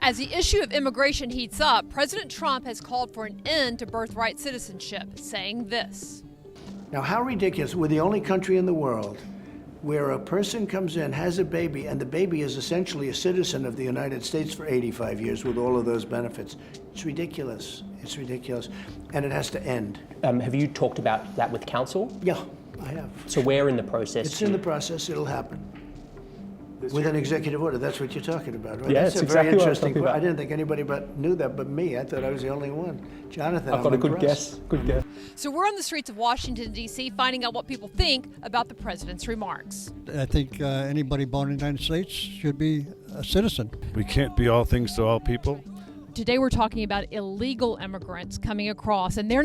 As the issue of immigration heats up, President Trump has called for an end to birthright citizenship, saying this. Now, how ridiculous. We're the only country in the world where a person comes in, has a baby, and the baby is essentially a citizen of the United States for 85 years with all of those benefits. It's ridiculous. It's ridiculous. And it has to end. Have you talked about that with council? Yeah, I have. So where in the process? It's in the process. It'll happen. With an executive order. That's what you're talking about, right? Yeah, that's it's a very exactly what I'm interesting talking about. I didn't think anybody knew that but me. I thought I was the only one. Jonathan, I've got a good impressed. guess. Good guess. So we're on the streets of Washington, D.C., finding out what people think about the president's remarks. I think anybody born in the United States should be a citizen. We can't be all things to all people. Today we're talking about illegal immigrants coming across, and they're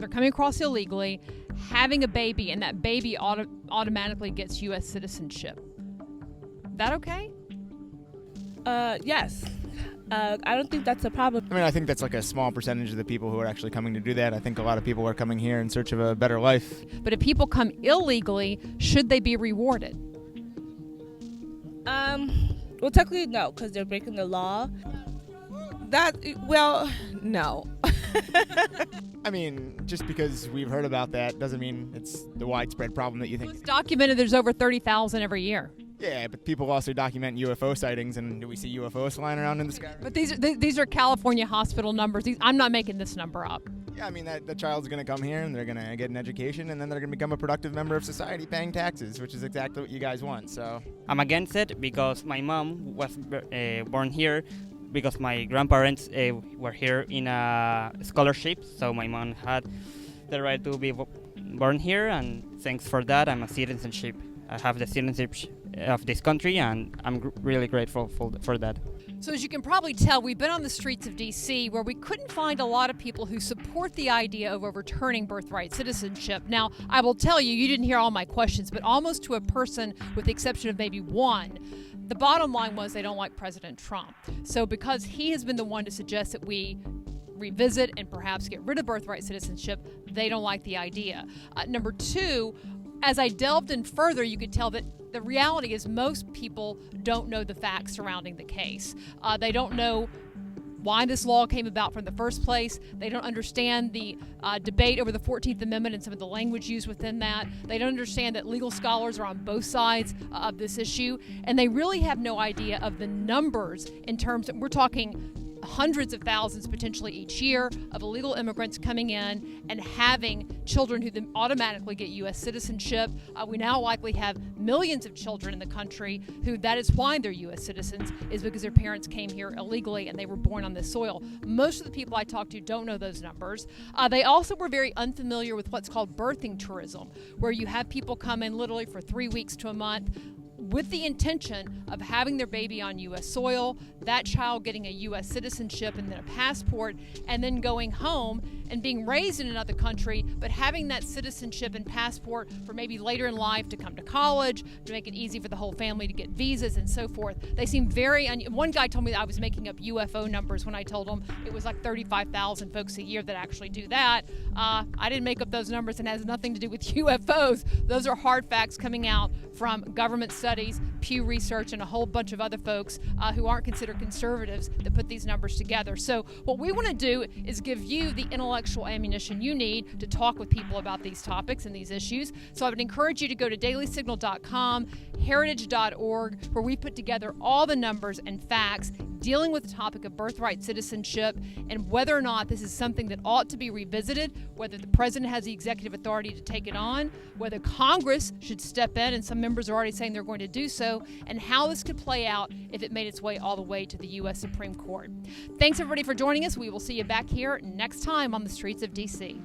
coming across illegally, having a baby, and that baby automatically gets U.S. citizenship. That okay? Yes. I don't think that's a problem. I mean, I think that's like a small percentage of the people who are actually coming to do that. I think a lot of people are coming here in search of a better life. But if people come illegally, should they be rewarded? Well, technically, no, because they're breaking the law. No. I mean, just because we've heard about that doesn't mean it's the widespread problem that you think. It's documented there's over 30,000 every year. Yeah, but people also document UFO sightings, and do we see UFOs flying around in the sky? But these are California hospital numbers. I'm not making this number up. Yeah, I mean, the child's going to come here, and they're going to get an education, and then they're going to become a productive member of society paying taxes, which is exactly what you guys want, so. I'm against it because my mom was born here because my grandparents were here in a scholarship, so my mom had the right to be born here, and thanks for that, I'm a citizenship. I have the citizenship of this country, and I'm really grateful for that. So as you can probably tell, we've been on the streets of D.C. where we couldn't find a lot of people who support the idea of overturning birthright citizenship. Now, I will tell you, you didn't hear all my questions, but almost to a person, with the exception of maybe one, the bottom line was they don't like President Trump. So because he has been the one to suggest that we revisit and perhaps get rid of birthright citizenship, they don't like the idea. Number two, as I delved in further, you could tell that the reality is most people don't know the facts surrounding the case. They don't know why this law came about from the first place. They don't understand the debate over the 14th Amendment and some of the language used within that. They don't understand that legal scholars are on both sides of this issue. And they really have no idea of the numbers in terms of, we're talking hundreds of thousands potentially each year of illegal immigrants coming in and having children who then automatically get U.S. citizenship. We now likely have millions of children in the country who that is why they're U.S. citizens, is because their parents came here illegally and they were born on this soil. Most of the people I talked to don't know those numbers. They also were very unfamiliar with what's called birthing tourism, where you have people come in literally for 3 weeks to a month with the intention of having their baby on U.S. soil, that child getting a U.S. citizenship and then a passport, and then going home and being raised in another country, but having that citizenship and passport for maybe later in life to come to college, to make it easy for the whole family to get visas and so forth. They seem very, one guy told me that I was making up UFO numbers when I told him it was like 35,000 folks a year that actually do that. I didn't make up those numbers, and it has nothing to do with UFOs. Those are hard facts coming out from government studies, Pew Research, and a whole bunch of other folks who aren't considered conservatives that put these numbers together. So what we want to do is give you the intellectual ammunition you need to talk with people about these topics and these issues. So I would encourage you to go to dailysignal.com, heritage.org, where we put together all the numbers and facts dealing with the topic of birthright citizenship and whether or not this is something that ought to be revisited, whether the president has the executive authority to take it on, whether Congress should step in, and some members are already saying they're going to do so, and how this could play out if it made its way all the way to the U.S. Supreme Court. Thanks everybody for joining us. We will see you back here next time on the streets of D.C.